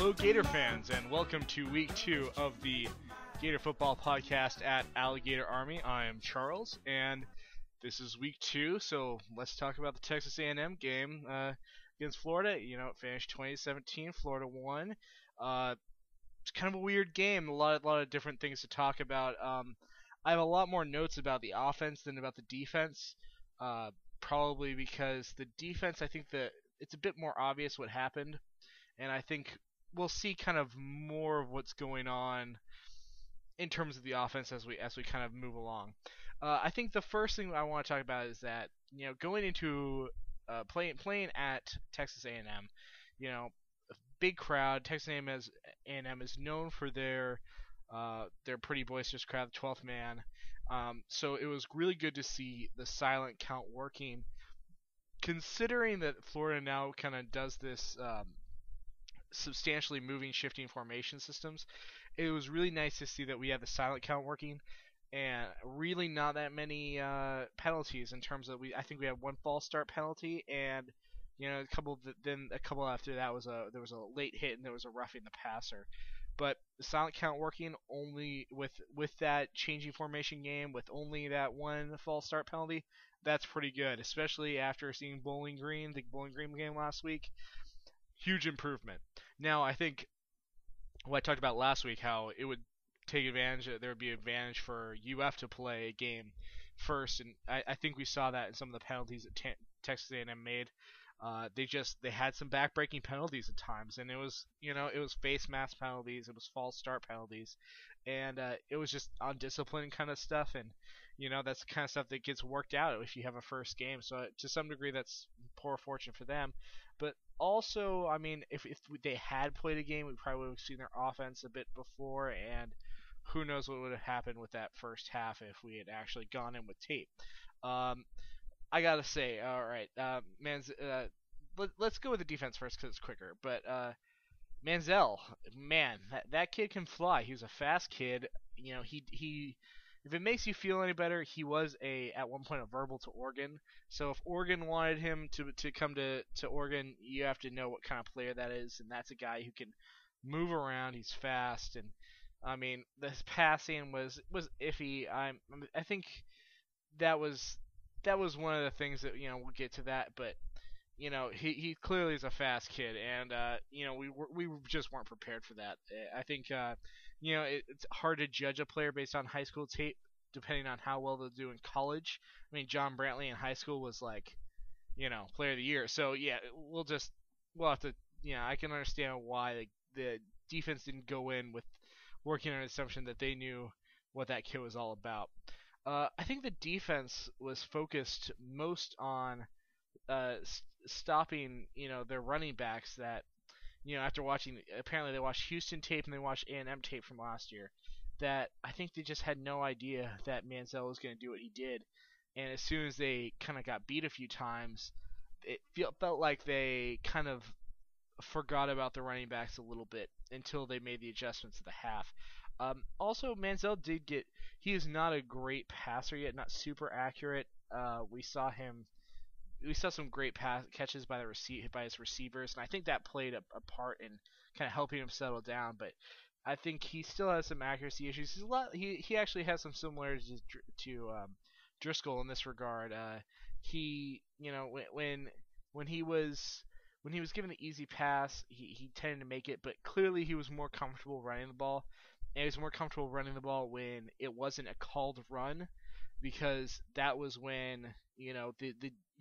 Hello, Gator fans, and welcome to week 2 of the Gator Football Podcast at Alligator Army. I am Charles, and this is week 2, so let's talk about the Texas A&M game against Florida. You know, it finished 2017. Florida won. It's kind of a weird game. A lot of different things to talk about. I have a lot more notes about the offense than about the defense. Probably because the defense, I think that it's a bit more obvious what happened, and I think we'll see kind of more of what's going on in terms of the offense as we kind of move along. I think the first thing I want to talk about is that, you know, going into playing at Texas A&M, you know, a big crowd. Texas A&M is known for their pretty boisterous crowd, the 12th man. So it was really good to see the silent count working, considering that Florida now kind of does this substantially moving, shifting formation systems. It was really nice to see that we had the silent count working, and really not that many penalties in terms of I think we had one false start penalty, and you know a couple after that there was a late hit and there was a roughing the passer. But the silent count working only with that changing formation game with only that one false start penalty, that's pretty good, especially after seeing the Bowling Green game last week. Huge improvement. Now, I think what I talked about last week, how it would take advantage, there would be advantage for UF to play a game first, and I think we saw that in some of the penalties that Texas A&M made. They had some backbreaking penalties at times, and it was face mask penalties, it was false start penalties, and it was just undisciplined kind of stuff, and you know that's the kind of stuff that gets worked out if you have a first game. So to some degree, that's poor fortune for them. But also, I mean, if they had played a game, we probably would have seen their offense a bit before, and who knows what would have happened with that first half if we had actually gone in with tape. I gotta say, all right, let's go with the defense first because it's quicker. But Manziel, man, that kid can fly. He was a fast kid. You know, he if it makes you feel any better, he was at one point a verbal to Oregon. So if Oregon wanted him to come to Oregon, you have to know what kind of player that is, and that's a guy who can move around. He's fast, and I mean, this passing was iffy. I think that was one of the things that, you know, we'll get to that, but you know, he clearly is a fast kid, and you know, we just weren't prepared for that. I think you know, it's hard to judge a player based on high school tape, depending on how well they'll do in college. I mean, John Brantley in high school was like, you know, player of the year. So yeah, we'll have to, you know, I can understand why the defense didn't go in with working on an assumption that they knew what that kid was all about. I think the defense was focused most on stopping, you know, their running backs that, you know, after watching, apparently they watched Houston tape and they watched A&M tape from last year, that I think they just had no idea that Manziel was going to do what he did. And as soon as they kind of got beat a few times, it felt like they kind of forgot about the running backs a little bit until they made the adjustments at the half. Also, Manziel he is not a great passer yet, not super accurate. We saw some great catches by his receivers, and I think that played a part in kind of helping him settle down. But I think he still has some accuracy issues. He actually has some similarities to Driscoll in this regard. He, you know, when he was given the easy pass, he tended to make it, but clearly he was more comfortable running the ball. And he was more comfortable running the ball when it wasn't a called run, because that was when, you know, the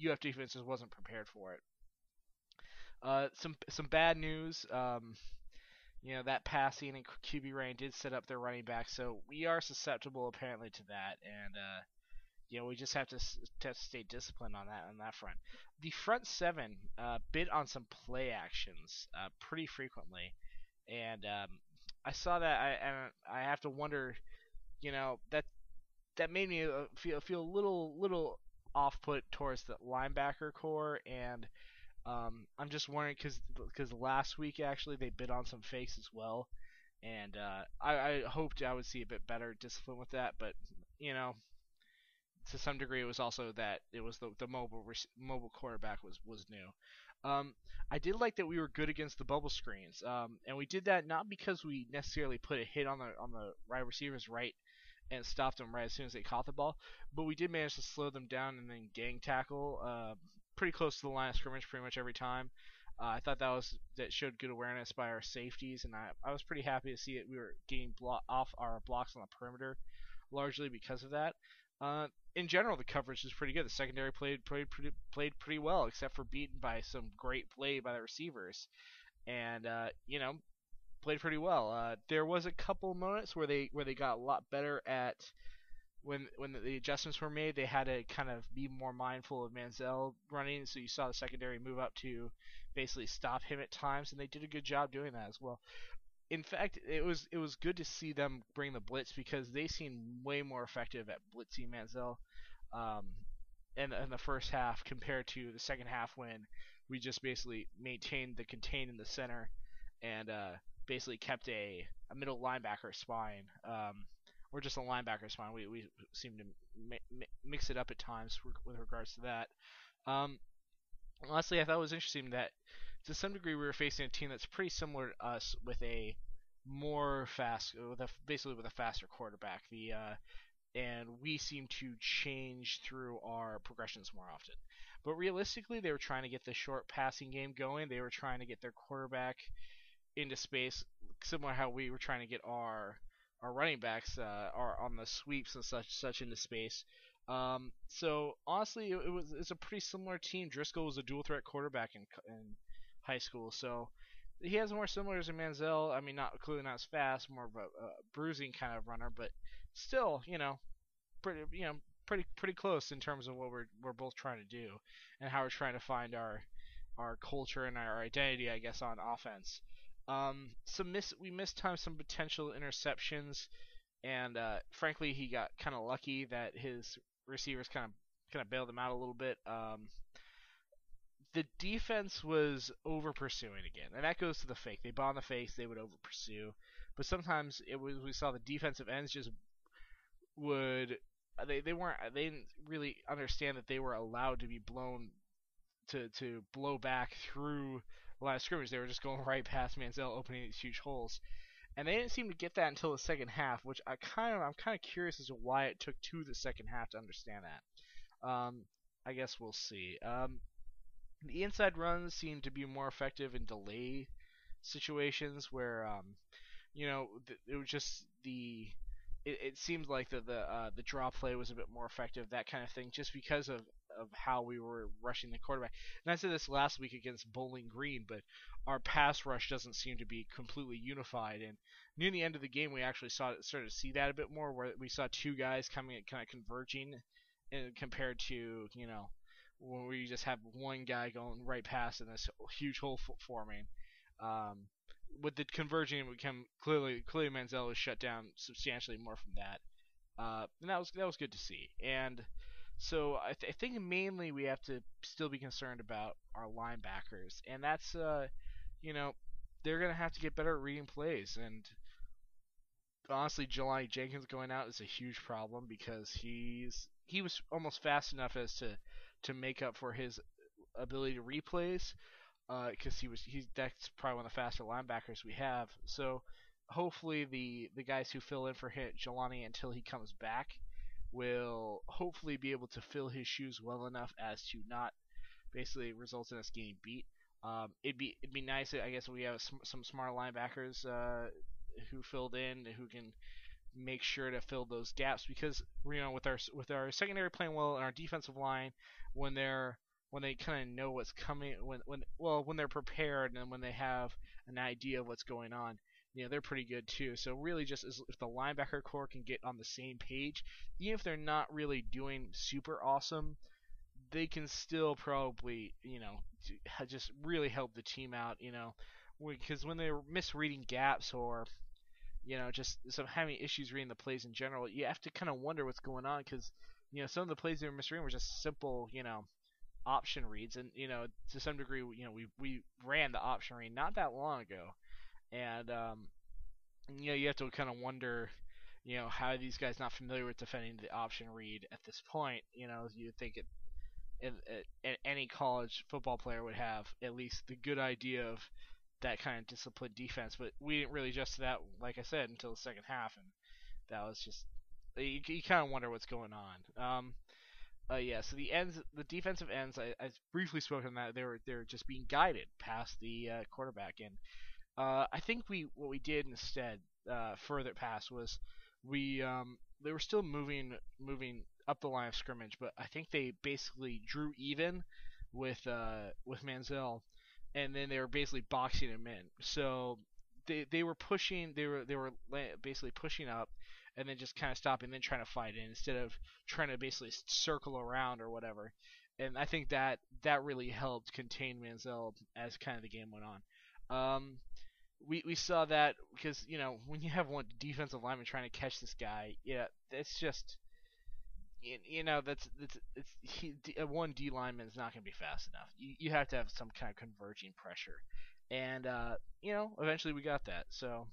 UF defense wasn't prepared for it. Some bad news. You know, that passing and QB rating did set up their running back, so we are susceptible apparently to that, and you know, we just have to stay disciplined on that front. The front seven bid on some play actions pretty frequently, and I saw that, I have to wonder, you know, that made me feel a little off put towards the linebacker core, and I'm just wondering because last week actually they bid on some fakes as well, and I hoped I would see a bit better discipline with that, but you know, to some degree it was also that it was the mobile quarterback was new. Um, I did like that we were good against the bubble screens, and we did that not because we necessarily put a hit on the wide receivers right and stopped them right as soon as they caught the ball, but we did manage to slow them down and then gang tackle pretty close to the line of scrimmage pretty much every time. I thought that showed good awareness by our safeties, and I was pretty happy to see it. We were getting off our blocks on the perimeter, largely because of that. Uh, in general, the coverage is pretty good. The secondary played pretty well, except for beaten by some great play by the receivers, and played pretty well. There was a couple moments where they got a lot better at when the adjustments were made. They had to kind of be more mindful of Manziel running, so you saw the secondary move up to basically stop him at times, and they did a good job doing that as well. In fact, it was good to see them bring the blitz because they seemed way more effective at blitzing Manziel um, in the first half compared to the second half when we just basically maintained the contain in the center and basically kept a middle linebacker spine or just a linebacker spine. We seem to mix it up at times with regards to that. Um, Honestly, I thought it was interesting that to some degree we were facing a team that's pretty similar to us with a more fast, basically with a faster quarterback. And we seem to change through our progressions more often. But realistically, they were trying to get the short passing game going. They were trying to get their quarterback into space, similar to how we were trying to get our running backs are on the sweeps and such into space. So honestly, it's a pretty similar team. Driscoll was a dual threat quarterback in high school, so he has more similars than Manziel. I mean, not clearly not as fast, more of a bruising kind of runner, but still, pretty pretty close in terms of what we're both trying to do and how we're trying to find our culture and our identity, I guess, on offense. We missed time some potential interceptions, and frankly, he got kind of lucky that his receivers kind of bailed him out a little bit. The defense was over pursuing again, and that goes to the fake. They bought on the fakes, they would over pursue, but sometimes we saw the defensive ends just would they didn't really understand that they were allowed to be blown to blow back through the line of scrimmage. They were just going right past Manziel, opening these huge holes, and they didn't seem to get that until the second half, which I'm kind of curious as to why it took to the second half to understand that. I guess we'll see. The inside runs seem to be more effective in delay situations where it was just it seemed like the draw play was a bit more effective, that kind of thing, just because of how we were rushing the quarterback. And I said this last week against Bowling Green, but our pass rush doesn't seem to be completely unified. And near the end of the game, we actually started to see that a bit more, where we saw two guys coming kind of converging, and compared to when we just have one guy going right past and this huge hole forming. Um, with the converging, it become clearly Manziel was shut down substantially more from that, and that was good to see. And so I think mainly we have to still be concerned about our linebackers, and that's you know they're gonna have to get better at reading plays. And honestly, Jelani Jenkins going out is a huge problem because he was almost fast enough as to make up for his ability to replays, because he's that's probably one of the faster linebackers we have. So hopefully the guys who fill in for Jelani until he comes back will hopefully be able to fill his shoes well enough as to not basically result in us getting beat. It'd be nice, I guess, if we have some smart linebackers who filled in, who can make sure to fill those gaps, because with our secondary playing well and our defensive line, when they kind of know what's coming, when they're prepared and when they have an idea of what's going on, they're pretty good too. So really, just if the linebacker core can get on the same page, even if they're not really doing super awesome, they can still probably just really help the team out. Because when they're misreading gaps, or just some having issues reading the plays in general, you have to kind of wonder what's going on, because some of the plays they were misreading were just simple option reads, and to some degree we ran the option read not that long ago, and you have to kind of wonder how are these guys not familiar with defending the option read at this point. You think any college football player would have at least the good idea of that kind of disciplined defense. But we didn't really adjust to that, like I said, until the second half, and that was just you kind of wonder what's going on. Yeah. So the defensive ends, I briefly spoke on that. They were just being guided past the quarterback, and I think what we did instead further past was they were still moving up the line of scrimmage, but I think they basically drew even with Manziel, and then they were basically boxing him in. So they were pushing they were basically pushing up and then just kind of stopping and then trying to fight in instead of trying to basically circle around or whatever. And I think that really helped contain Manziel as kind of the game went on. We saw that because when you have one defensive lineman trying to catch this guy, yeah, it's just that's it's one D lineman is not going to be fast enough. You have to have some kind of converging pressure, and eventually we got that. So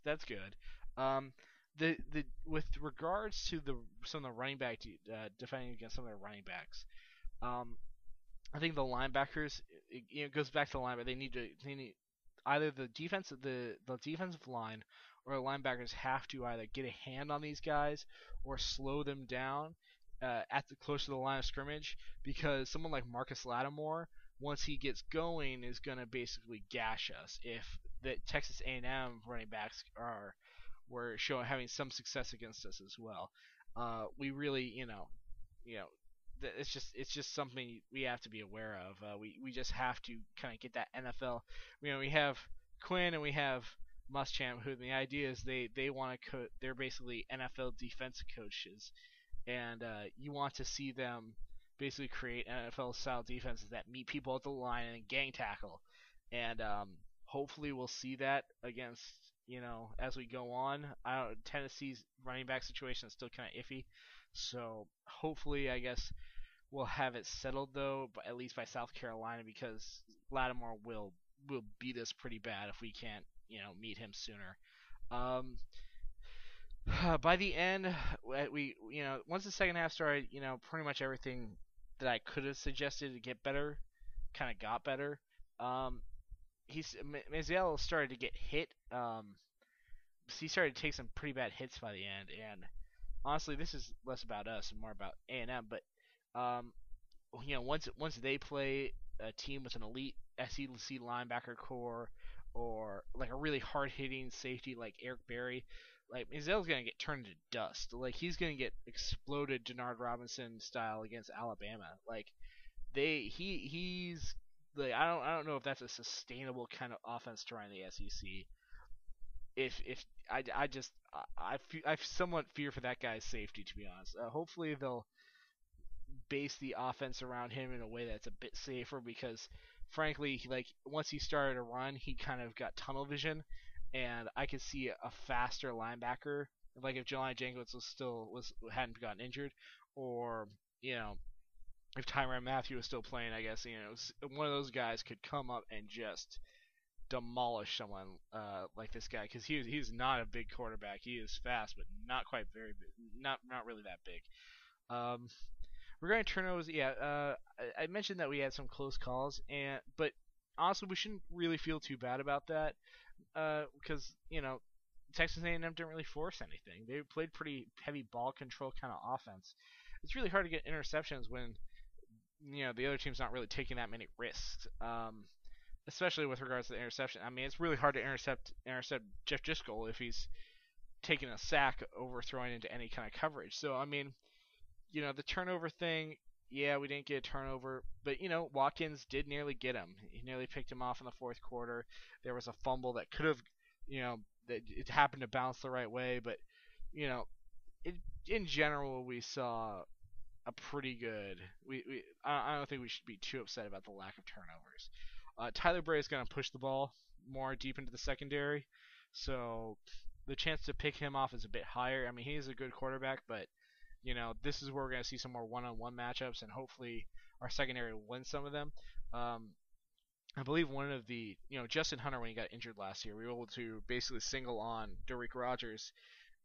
that's good. Um, the with regards to some of the running back defending against some of the running backs, um, I think the linebackers it goes back to the linebacker. They need either the defensive line or the linebackers have to either get a hand on these guys or slow them down at the close to the line of scrimmage, because someone like Marcus Lattimore, once he gets going, is going to basically gash us if the Texas A&M running backs were having some success against us as well. We really you know it's just something we have to be aware of. We just have to kind of get that NFL. We have Quinn and we have Muschamp, who the idea is they want to they're basically NFL defensive coaches, and you want to see them basically create NFL style defenses that meet people at the line and gang tackle, and hopefully we'll see that against as we go on. Tennessee's running back situation is still kind of iffy, so hopefully I guess we'll have it settled though, but at least by South Carolina, because Lattimore will beat us pretty bad if we can't meet him sooner. Um, by the end, we once the second half started, pretty much everything that I could have suggested to get better kind of got better. Um, Maziello started to get hit. He started to take some pretty bad hits by the end, and honestly, this is less about us and more about A&M. But um, once they play a team with an elite SEC linebacker core, or like a really hard hitting safety like Eric Berry, like Manziel's gonna get turned to dust. Like he's gonna get exploded Denard Robinson style against Alabama. Like he's like I don't know if that's a sustainable kind of offense to run in the SEC. If I somewhat fear for that guy's safety, to be honest. Hopefully they'll base the offense around him in a way that's a bit safer, because frankly, like once he started to run, he kind of got tunnel vision, and I could see a faster linebacker, like if Jelani Jenkins hadn't gotten injured, or if Tyrann Mathieu was still playing, I guess one of those guys could come up and just demolish someone like this guy, because he's not a big quarterback. He is fast, but not quite very big, not really that big. Um, Regarding turnovers, yeah, I mentioned that we had some close calls, but honestly, we shouldn't really feel too bad about that, because Texas A&M didn't really force anything. They played pretty heavy ball control kind of offense. It's really hard to get interceptions when the other team's not really taking that many risks, especially with regards to the interception. I mean, it's really hard to intercept Jeff Driscoll if he's taking a sack overthrowing into any kind of coverage. So I mean, the turnover thing, yeah, we didn't get a turnover, but Watkins did nearly get him. He nearly picked him off in the fourth quarter. There was a fumble that could have, that it happened to bounce the right way, but in general we saw a pretty good. I don't think we should be too upset about the lack of turnovers. Tyler Bray is going to push the ball more deep into the secondary, so the chance to pick him off is a bit higher. I mean, he is a good quarterback, but this is where we're going to see some more one-on-one matchups, and hopefully our secondary will win some of them. I believe one of the, Justin Hunter, when he got injured last year, we were able to basically single on Derek Rogers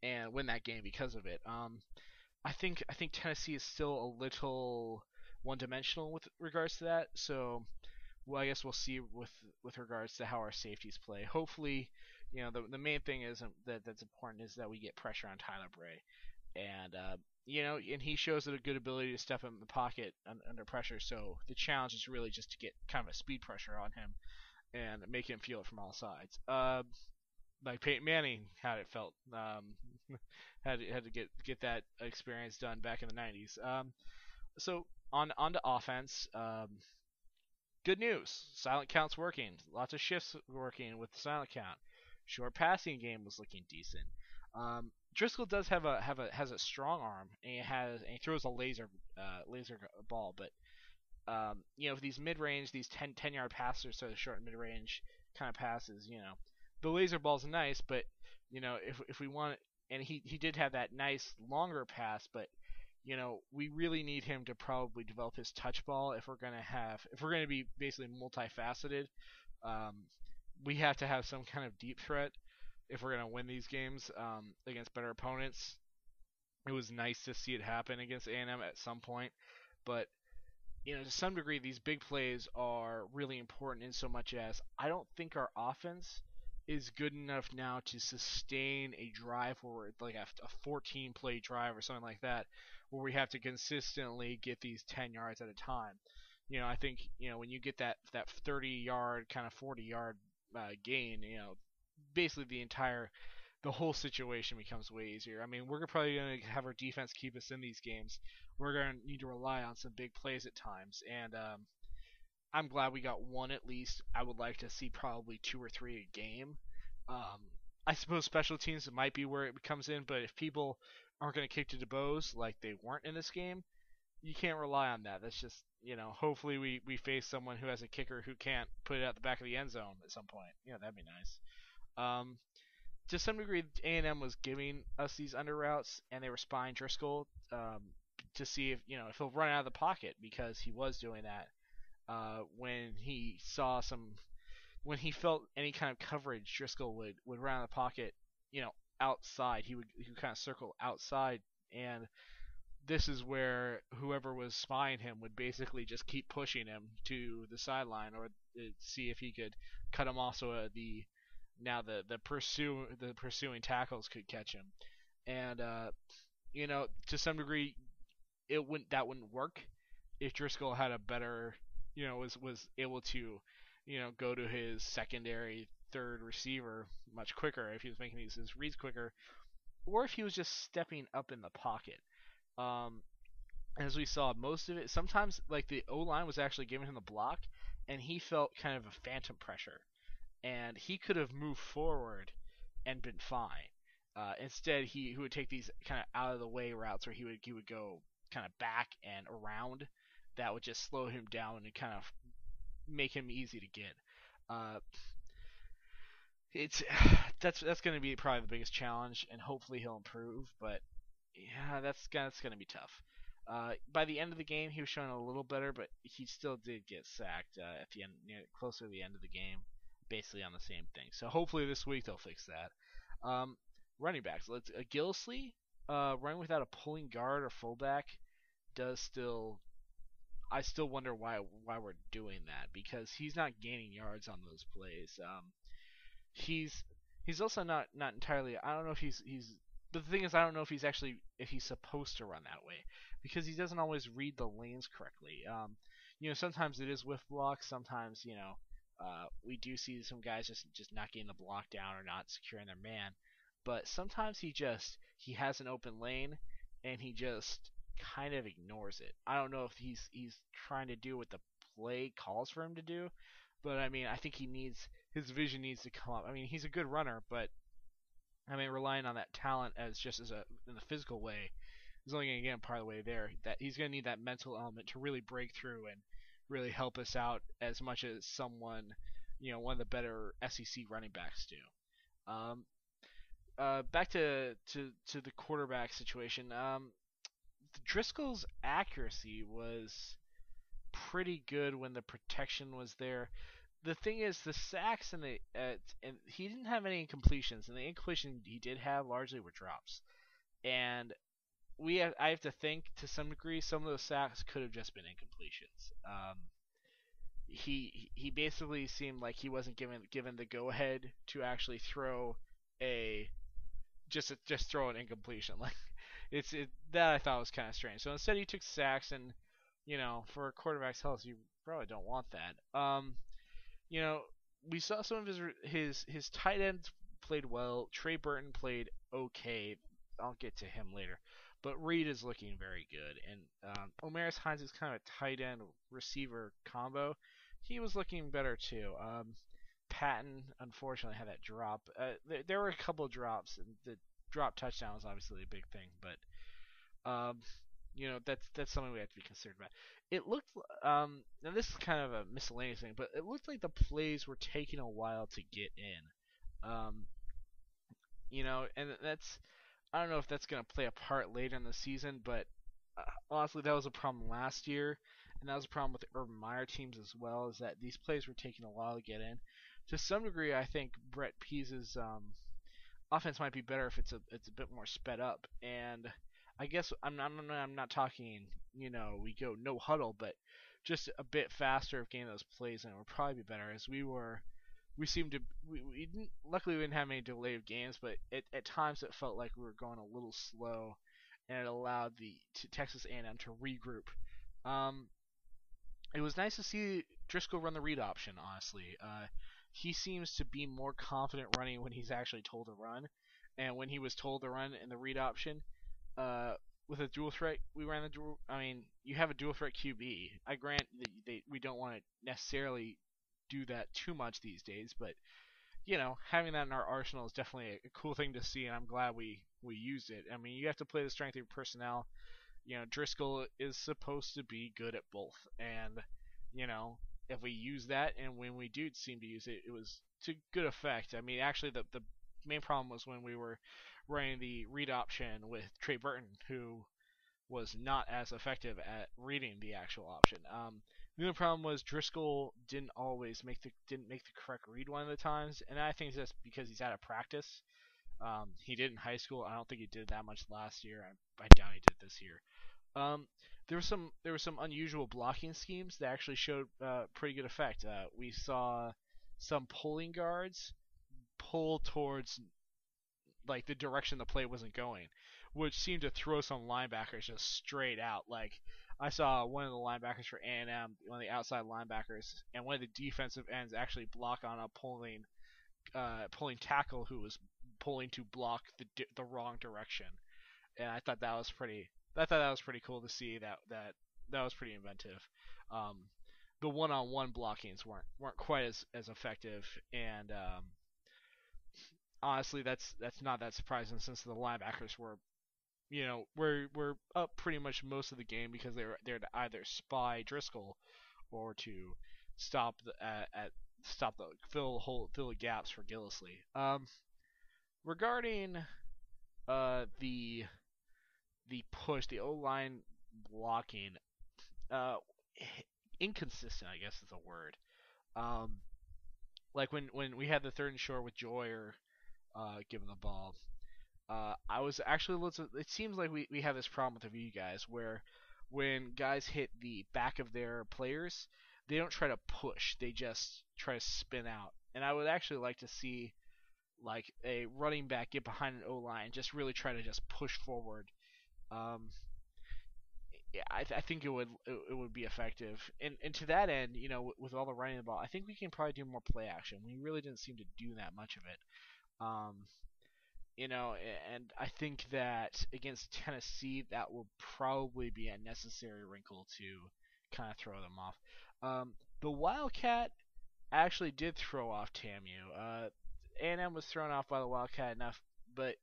and win that game because of it. I think Tennessee is still a little one-dimensional with regards to that. So, well, I guess we'll see with regards to how our safeties play. Hopefully, the main thing is that's important is that we get pressure on Tyler Bray, and and he shows a good ability to step in the pocket under pressure. So the challenge is really just to get kind of a speed pressure on him and make him feel it from all sides. Like Peyton Manning had it felt. Had to get that experience done back in the 90s. So on to offense. Good news. Silent count's working. Lots of shifts working with the silent count. Short passing game was looking decent. Driscoll does has a strong arm and he throws a laser ball, but for these mid-range, these 10-yard passes, so the short and mid-range kind of passes, the laser ball's nice, but if we want, and he did have that nice longer pass, but we really need him to probably develop his touch ball if we're gonna be basically multifaceted. We have to have some kind of deep threat if we're gonna win these games against better opponents. It was nice to see it happen against A&M at some point, but to some degree, these big plays are really important in so much as I don't think our offense is good enough now to sustain a drive where it's like a 14-play drive or something like that, where we have to consistently get these 10 yards at a time. I think when you get that 30-yard kind of 40-yard gain, basically the whole situation becomes way easier. I mean, we're probably going to have our defense keep us in these games. We're going to need to rely on some big plays at times, and I'm glad we got one at least. I would like to see probably 2 or 3 a game. I suppose special teams might be where it comes in, but if people aren't going to kick to DeBose like they weren't in this game, you can't rely on that. That's just, hopefully we face someone who has a kicker who can't put it out the back of the end zone at some point. That'd be nice. To some degree, A&M was giving us these under routes, and they were spying Driscoll to see if he'll run out of the pocket, because he was doing that when he felt any kind of coverage. Driscoll would run out of the pocket, outside. He would kind of circle outside, and this is where whoever was spying him would basically just keep pushing him to the sideline or see if he could cut him off so the pursuing tackles could catch him. And to some degree that wouldn't work if Driscoll had a better was able to go to his secondary third receiver much quicker, if he was making his reads quicker, or if he was just stepping up in the pocket. As we saw, most of it, sometimes like the O-line was actually giving him the block, and he felt kind of a phantom pressure, and he could have moved forward and been fine. Instead, he would take these kind of out of the way routes where he would go kind of back and around. That would just slow him down and kind of make him easy to get. That's going to be probably the biggest challenge, and hopefully he'll improve. But yeah, that's going to be tough. By the end of the game, he was showing a little better, but he still did get sacked at the end, closer to the end of the game, basically on the same thing. So hopefully this week they'll fix that. Running backs, Gillisley running without a pulling guard or fullback I still wonder why we're doing that, because he's not gaining yards on those plays. He's also not entirely. I don't know if he's. But the thing is, I don't know if he's supposed to run that way, because he doesn't always read the lanes correctly. Sometimes it is with blocks. Sometimes we do see some guys just not getting the block down or not securing their man. But sometimes he has an open lane and he just kind of ignores it. I don't know if he's trying to do what the play calls for him to do, but I mean, I think his vision needs to come up. I mean, he's a good runner, but I mean, relying on that talent in the physical way is only going to get him part of the way there. That he's going to need that mental element to really break through and really help us out as much as one of the better SEC running backs do. Back to the quarterback situation. Driscoll's accuracy was pretty good when the protection was there. The thing is, the sacks and he didn't have any incompletions, and the incompletions he did have largely were drops. And I have to think to some degree some of those sacks could have just been incompletions. He basically seemed like he wasn't given the go ahead to actually throw a just throw an incompletion. Like that I thought was kind of strange. So instead he took sacks, and for a quarterback's health you probably don't want that. You know we saw some of his tight ends played well. Trey Burton played okay. I'll get to him later. But Reed is looking very good, and Omaris Hines is kind of a tight end receiver combo. He was looking better too. Patton unfortunately had that drop. There were a couple of drops, and the drop touchdown was obviously a big thing, but that's something we have to be concerned about. It looked now this is kind of a miscellaneous thing, but it looked like the plays were taking a while to get in. And that's I don't know if that's going to play a part later in the season, but honestly, that was a problem last year, and that was a problem with the Urban Meyer teams as well, is that these plays were taking a while to get in. To some degree, I think Brett Pease's offense might be better if it's a bit more sped up, and I guess I'm not talking we go no huddle, but just a bit faster of getting those plays in would probably be better, as we seemed to we didn't luckily we didn't have any delayed games, but at times it felt like we were going a little slow, and it allowed the Texas A&M to regroup. It was nice to see Driscoll run the read option. Honestly, he seems to be more confident running when he's actually told to run, and when he was told to run in the read option, with a dual threat, we ran the dual. I mean, you have a dual threat QB. I grant that we don't want to necessarily do that too much these days, but having that in our arsenal is definitely a cool thing to see, and I'm glad we used it. I mean, you have to play the strength of your personnel. Driscoll is supposed to be good at both, and if we use that, and when we do seem to use it, it was to good effect. I mean, actually, the main problem was when we were running the read option with Trey Burton, who was not as effective at reading the actual option. The only problem was Driscoll didn't always make the correct read one of the times, and I think it's just because he's out of practice. He did in high school. I don't think he did that much last year. I doubt he did this year. There were some unusual blocking schemes that actually showed pretty good effect. We saw some pulling guards pull towards like the direction the play wasn't going, which seemed to throw some linebackers just straight out. Like I saw one of the linebackers for A&M, one of the outside linebackers, and one of the defensive ends actually block on a pulling tackle who was pulling to block the wrong direction. And I thought that was pretty. I thought that was pretty cool to see. That was pretty inventive. Um, the one-on-one blockings weren't quite as effective, and honestly, that's not that surprising since the linebackers were up pretty much most of the game because they were there to either spy Driscoll or to stop fill the gaps for Gillislee. Regarding the push, the O-line blocking, uh, inconsistent, I guess is a word. Like when we had the third and short with Joyer giving the ball, I was actually it seems like we have this problem with you guys where when guys hit the back of their players, they don't try to push, they just try to spin out. And I would actually like to see like a running back get behind an O-line and just really try to just push forward. Um, yeah, I think it would be effective. And to that end, with all the running the ball, I think we can probably do more play action. We really didn't seem to do that much of it. Um, and I think that against Tennessee, that will probably be a necessary wrinkle to kind of throw them off. The Wildcat actually did throw off TAMU. A&M was thrown off by the Wildcat enough, but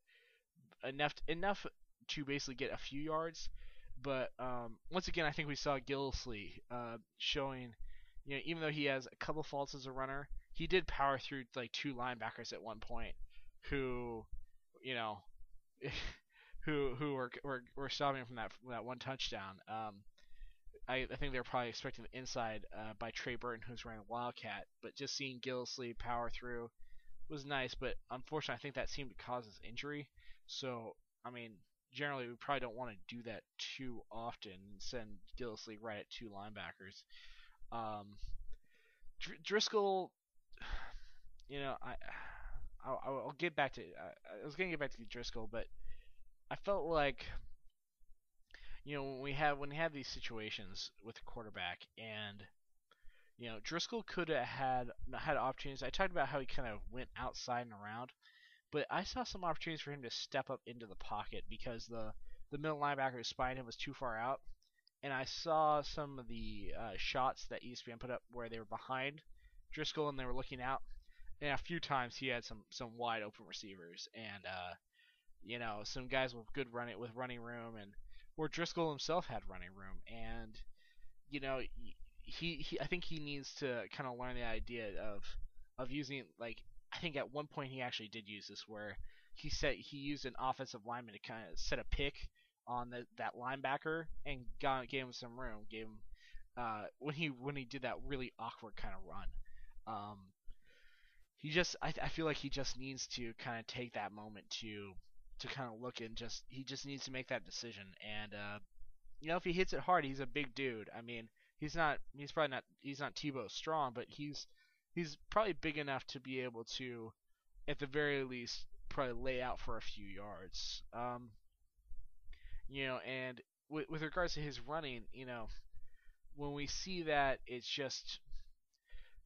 enough to basically get a few yards. But once again, I think we saw Gillislee showing, even though he has a couple faults as a runner, he did power through like two linebackers at one point, who, you know, who were stopping him from that one touchdown. I think they were probably expecting the inside by Trey Burton, who's running a Wildcat, but just seeing Gillislee power through was nice. But unfortunately, I think that seemed to cause his injury. So I mean, generally we probably don't want to do that too often and send Gillislee right at two linebackers. Um, Driscoll, you know, I'll get back to. I was gonna get back to Driscoll, but I felt like when we have these situations with the quarterback, and Driscoll could have had opportunities. I talked about how he kind of went outside and around, but I saw some opportunities for him to step up into the pocket because the middle linebacker who's spying him was too far out, and I saw some of the shots that ESPN put up where they were behind Driscoll and they were looking out, and a few times he had some wide open receivers and some guys with good running room, and where Driscoll himself had running room, and you know he I think he needs to kind of learn the idea of using, like, I think at one point he actually did use this where he used an offensive lineman to kind of set a pick on that linebacker and gave him some room, gave him when he did that really awkward kind of run. Um, I feel like he just needs to kind of take that moment to kind of look and he just needs to make that decision. And if he hits it hard, he's a big dude. I mean, he's not Tebow strong, but he's probably big enough to be able to, at the very least, probably lay out for a few yards. And with regards to his running, when we see that, it's just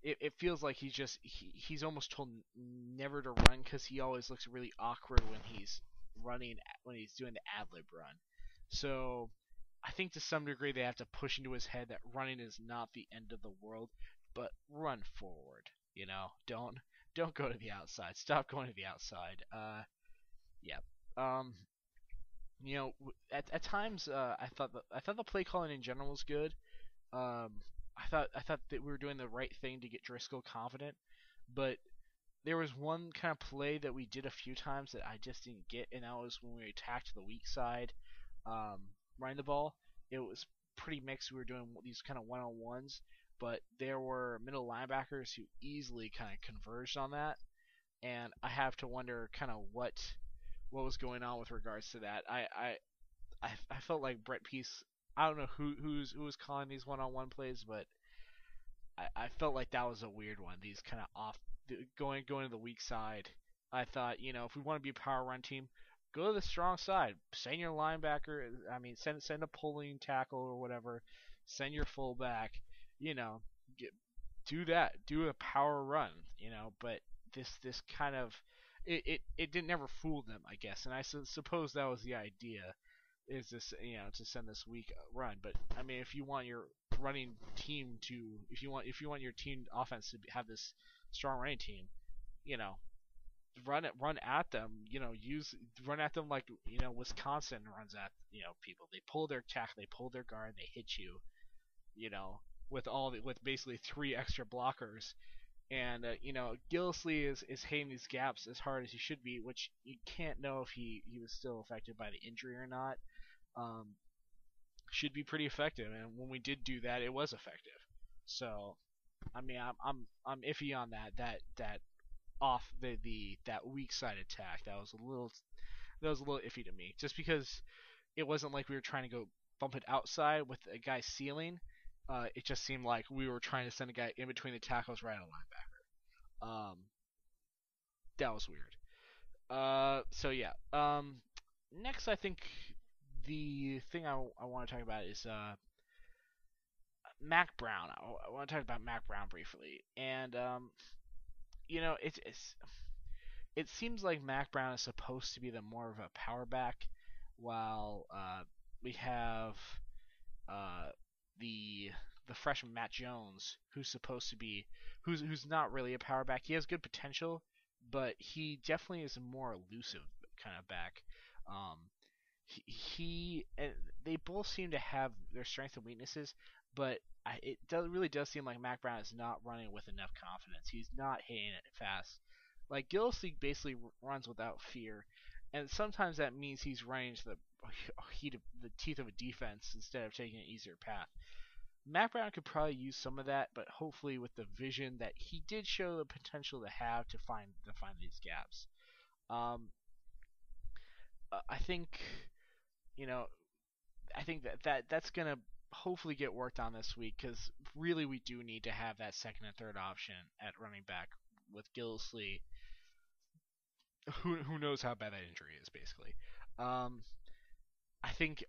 it feels like he's almost told never to run because he always looks really awkward when he's running, when he's doing the ad lib run. So I think to some degree they have to push into his head that running is not the end of the world, but run forward. Don't go to the outside. Stop going to the outside. Yeah. Um, at times I thought the play calling in general was good. I thought that we were doing the right thing to get Driscoll confident, but there was one kind of play that we did a few times that I just didn't get, and that was when we attacked the weak side, running the ball. It was pretty mixed. We were doing these kind of one-on-ones, but there were middle linebackers who easily kind of converged on that, and I have to wonder kind of what was going on with regards to that. I felt like Brett Peace. I don't know who was calling these one-on-one plays, but I felt like that was a weird one. These kind of off going to the weak side. I thought, if we want to be a power run team, go to the strong side. Send your linebacker. I mean, send a pulling tackle or whatever. Send your fullback. Get, do that. Do a power run. But this kind of it didn't never fool them, I guess, and I suppose that was the idea, is this to send this weak run. But I mean, if you want your running team to if you want your team offense to have this strong running team, you know run at them, run at them like Wisconsin runs at people. They pull their tackle, they pull their guard, they hit you, you know with basically three extra blockers. And Gillislee is hitting these gaps as hard as he should be, which you can't know if he was still affected by the injury or not. um, should be pretty effective, and when we did do that, it was effective. So, I mean, I'm iffy on that off that weak side attack. That was a little iffy to me, just because it wasn't like we were trying to go bump it outside with a guy sealing. It just seemed like we were trying to send a guy in between the tackles right on linebacker. That was weird. So yeah. Next, I think the thing I want to talk about is Mac Brown. I want to talk about Mac Brown briefly, and it seems like Mac Brown is supposed to be the more of a power back, while we have uh, the freshman Matt Jones, who's supposed to be who's not really a power back. He has good potential, but he definitely is a more elusive kind of back. Um, they both seem to have their strengths and weaknesses, but really does seem like Mac Brown is not running with enough confidence. He's not hitting it fast. Like Gillislee basically runs without fear, and sometimes that means he's running to the teeth of a defense instead of taking an easier path. Mac Brown could probably use some of that, but hopefully with the vision that he did show the potential to have to find these gaps. Um, I think you know, I think that's gonna hopefully get worked on this week because really we do need to have that second and third option at running back with Gillisley. Who knows how bad that injury is basically. Um, I think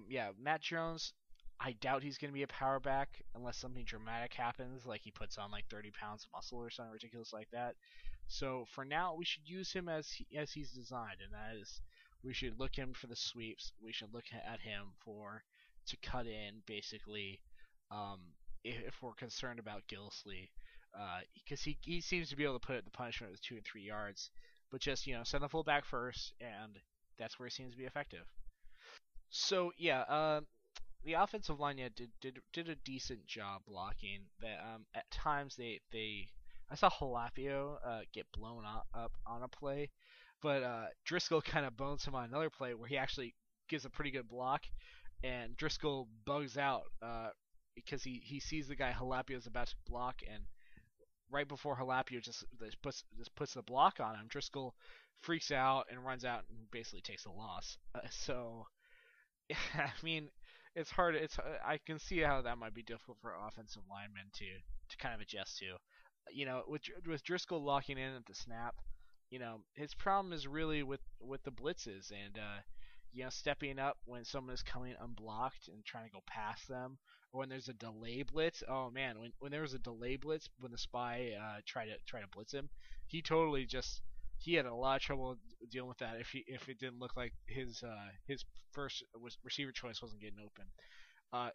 yeah, Matt Jones. I doubt he's going to be a power back unless something dramatic happens, like he puts on like 30 pounds of muscle or something ridiculous like that. So for now, we should use him as he's designed, and that is we should look him for the sweeps. We should look at him for to cut in basically, um, if we're concerned about Gillisley, because he seems to be able to put the punishment at 2 and 3 yards, but just send the fullback first, and that's where he seems to be effective. So yeah, the offensive line did a decent job blocking. That at times they I saw Halapio get blown up on a play, but Driscoll kind of bones him on another play where he actually gives a pretty good block, and Driscoll bugs out because he sees the guy Halapio is about to block, and right before Halapio just puts the block on him, Driscoll freaks out and runs out and basically takes a loss. So I mean, it's hard. I can see how that might be difficult for offensive linemen to kind of adjust to. With Driscoll locking in at the snap, his problem is really with the blitzes and stepping up when someone is coming unblocked and trying to go past them, or when there's a delay blitz. Oh man, when there was a delay blitz when the spy tried to blitz him, he had a lot of trouble dealing with that if it didn't look like his first receiver choice wasn't getting open. Uh,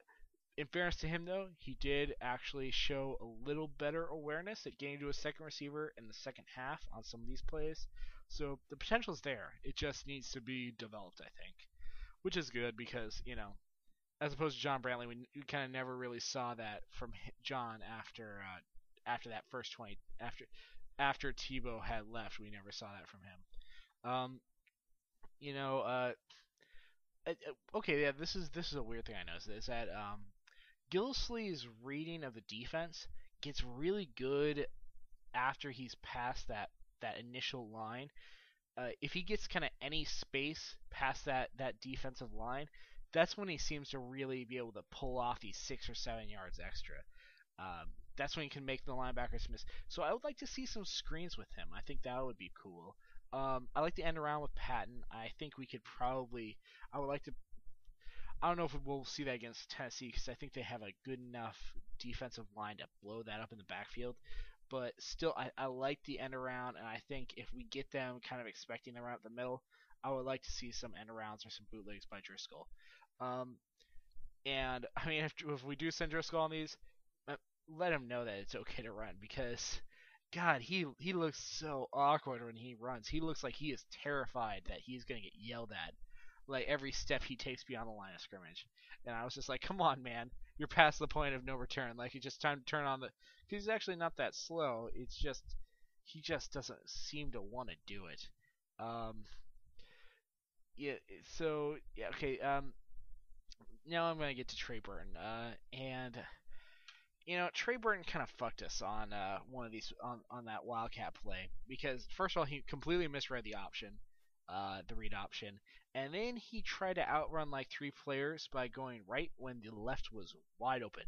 in fairness to him, though, he did actually show a little better awareness at getting to a second receiver in the second half on some of these plays. So the potential's there. It just needs to be developed, I think, which is good because as opposed to John Brantley, we kind of never really saw that from John after that first 20 after Tebow had left. We never saw that from him. You know, okay, yeah, this is a weird thing I noticed is that Gillisley's reading of the defense gets really good after he's past that initial line. If he gets kind of any space past that defensive line, that's when he seems to really be able to pull off these 6 or 7 yards extra. That's when he can make the linebackers miss. So I would like to see some screens with him. I think that would be cool. I like to end around with Patton. I think we could probably. I would like to. I don't know if we'll see that against Tennessee because I think they have a good enough defensive line to blow that up in the backfield. But still, I like the end around, and I think if we get them kind of expecting around the middle, I would like to see some end arounds or some bootlegs by Driscoll. Um, and I mean, if we do send Driscoll on these, let him know that it's okay to run because, God, he looks so awkward when he runs. He looks like he is terrified that he's gonna get yelled at, like every step he takes beyond the line of scrimmage. And I was just like, come on, man, you're past the point of no return. Like it's just time to turn on the. Because he's actually not that slow. It's just he just doesn't seem to want to do it. Um, yeah. So yeah. Okay. Now I'm gonna get to Trey Burton. And Trey Burton kind of fucked us on one of these on that Wildcat play because first of all he completely misread the option, the read option, and then he tried to outrun like 3 players by going right when the left was wide open,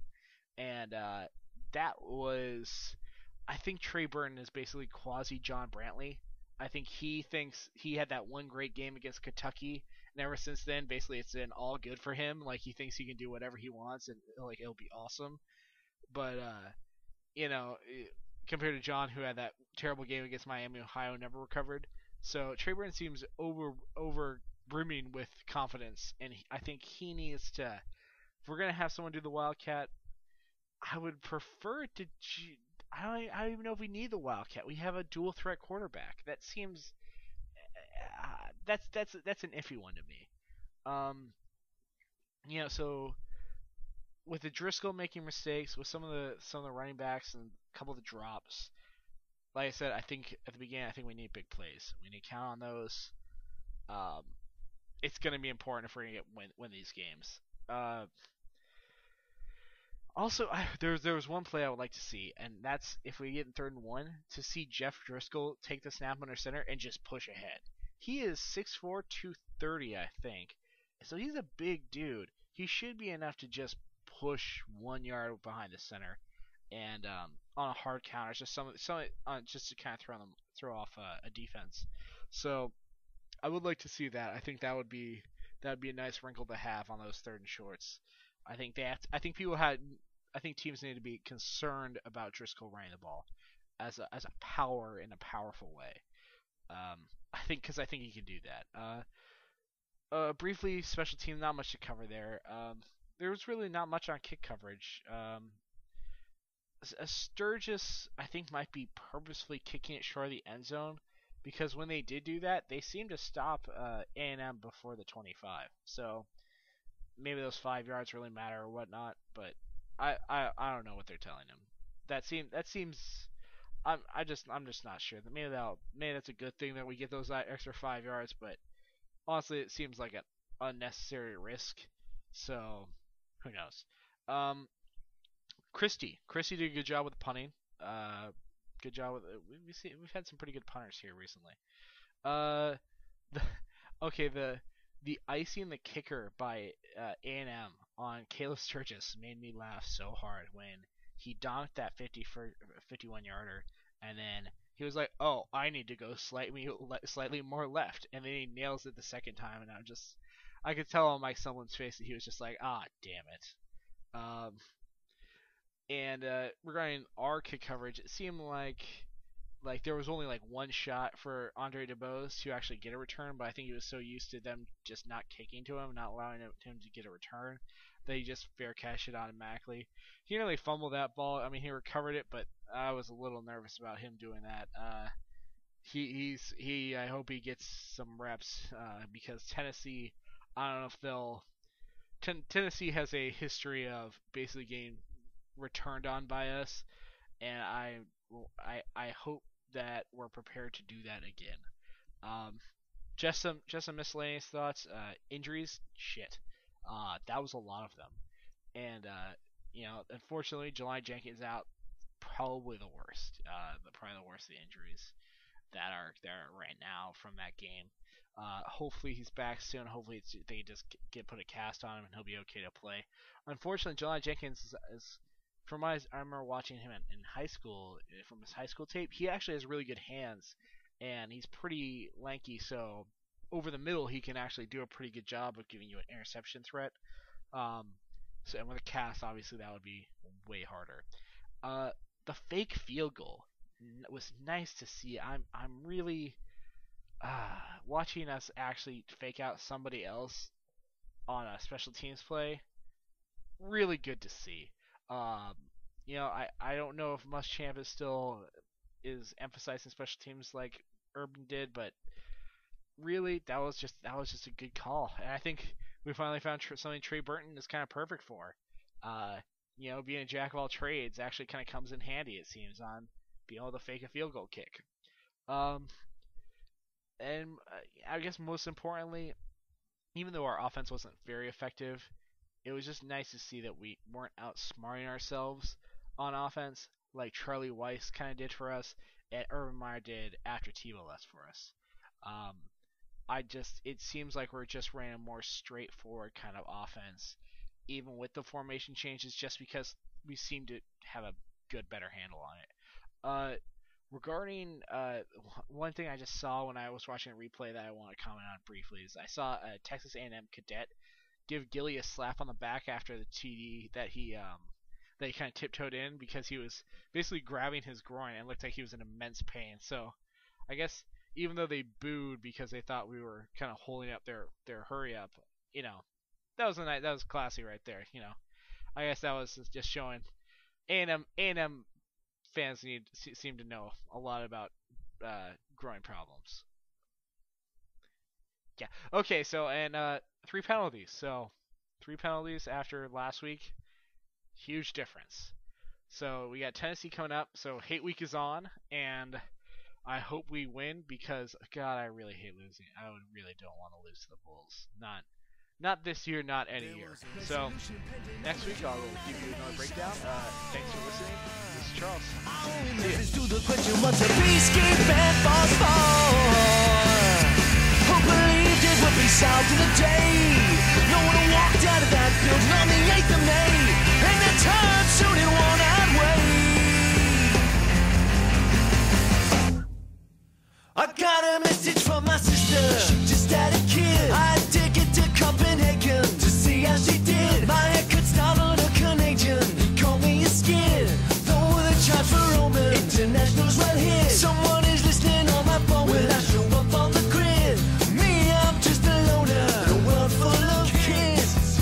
and that was, I think Trey Burton is basically quasi John Brantley. I think he thinks he had that one great game against Kentucky, and ever since then, basically it's been all good for him. Like he thinks he can do whatever he wants, and like it'll be awesome. But you know, compared to John, who had that terrible game against Miami, Ohio, never recovered. So Trey Burton seems over brimming with confidence, and I think he needs to. If we're gonna have someone do the Wildcat, I would prefer to. I don't even know if we need the Wildcat. We have a dual threat quarterback. That seems that's an iffy one to me. Um, so with the Driscoll making mistakes, with some of the running backs and a couple of the drops, like I said, I think at the beginning, I think we need big plays. We need to count on those. Um, it's going to be important if we're going to win these games. Also, there was one play I would like to see, and that's if we get in 3rd and 1, to see Jeff Driscoll take the snap under center and just push ahead. He is 6'4", 230, I think. So he's a big dude. He should be enough to just push 1 yard behind the center, and on a hard counter, just just to kind of throw off a defense. So I would like to see that. I think that would be a nice wrinkle to have on those third and shorts. I think teams need to be concerned about Driscoll running the ball as a power in a powerful way. Because I think he can do that. Briefly, special team, not much to cover there. There was really not much on kick coverage. Sturgis, I think, might be purposefully kicking it short of the end zone, because when they did do that, they seemed to stop A&M before the 25. So maybe those 5 yards really matter or whatnot, but I don't know what they're telling him. That seems. I'm just not sure. Maybe that's a good thing that we get those extra 5 yards, but honestly, it seems like an unnecessary risk. So who knows? Christie did a good job with punting. Good job with we've had some pretty good punters here recently. The icing the kicker by A&M on Caleb Sturgis made me laugh so hard when he donked that 51 yarder, and then he was like, "Oh, I need to go slightly more left," and then he nails it the second time, and I could tell on Mike Sumlin's face that he was just like, "Ah, damn it." And regarding our kick coverage, it seemed like there was only like one shot for Andre DeBose to actually get a return, but I think he was so used to them just not kicking to him, not allowing him to get a return, that he just fair cashed it automatically. He didn't really fumble that ball. I mean, he recovered it, but I was a little nervous about him doing that. I hope he gets some reps because Tennessee, I don't know if they'll. Tennessee has a history of basically getting returned on by us, and I hope that we're prepared to do that again. Just some miscellaneous thoughts. Injuries, shit. That was a lot of them, and unfortunately, Jelani Jenkins out. Probably the worst. Probably the worst of the injuries that are there right now from that game. Hopefully he's back soon. Hopefully they just put a cast on him and he'll be okay to play. Unfortunately, Jelani Jenkins is I remember watching him in high school, from his high school tape. He actually has really good hands, and he's pretty lanky, so over the middle he can actually do a pretty good job of giving you an interception threat. And with a cast, obviously that would be way harder. The fake field goal was nice to see. I'm really watching us actually fake out somebody else on a special teams play. Really good to see. I don't know if Muschamp is emphasizing special teams like Urban did, but really that was just a good call, and I think we finally found something Trey Burton is kind of perfect for. Being a jack of all trades actually kind of comes in handy, it seems, on being able to fake a field goal kick. And I guess most importantly, even though our offense wasn't very effective, it was just nice to see that we weren't outsmarting ourselves on offense like Charlie Weiss kind of did for us and Urban Meyer did after Tebow left for us. It seems like we're just running a more straightforward kind of offense, even with the formation changes, just because we seem to have a better handle on it. Regarding one thing I just saw when I was watching a replay that I want to comment on briefly is I saw a Texas A&M cadet give Gilly a slap on the back after the TD that he kind of tiptoed in, because he was basically grabbing his groin and looked like he was in immense pain. So I guess even though they booed because they thought we were kind of holding up their hurry up, that was classy right there. I guess that was just showing A&M fans seem to know a lot about groin problems. Yeah. Okay. So and 3 penalties. So 3 penalties after last week. Huge difference. So we got Tennessee coming up. So hate week is on, and I hope we win because God, I really hate losing. I really don't want to lose to the Bulls. Not this year, not any year. So next week I'll give you another breakdown. Thanks for listening. This is Charles. See ya. Who believed it would be sound to the day. No one walked out of that building on the 8th of May, and the time soon in one-eyed way. I got a message from my sister. She just had a kid. I had to get to Copenhagen to see how she did. My haircut startled a Canadian. He called me a skid. Though the charge for Roman International's right here. Someone is listening on my phone when I show up on the grid. Me, I'm just a loner. A world full of kids,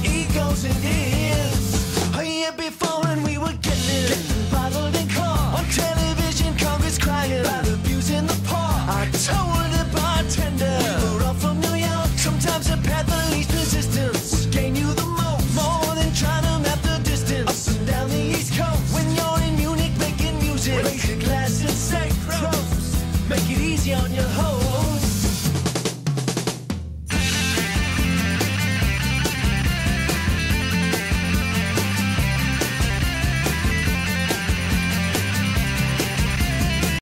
egos and hits. A year before when we were getting bottled and caught on television, Congress crying about abuse in the park. I told the bartender we were all from New York. Sometimes the path of least resistance would gain you the most, more than trying to map the distance up and down the East Coast. When you're in Munich making music, raise your glass and say,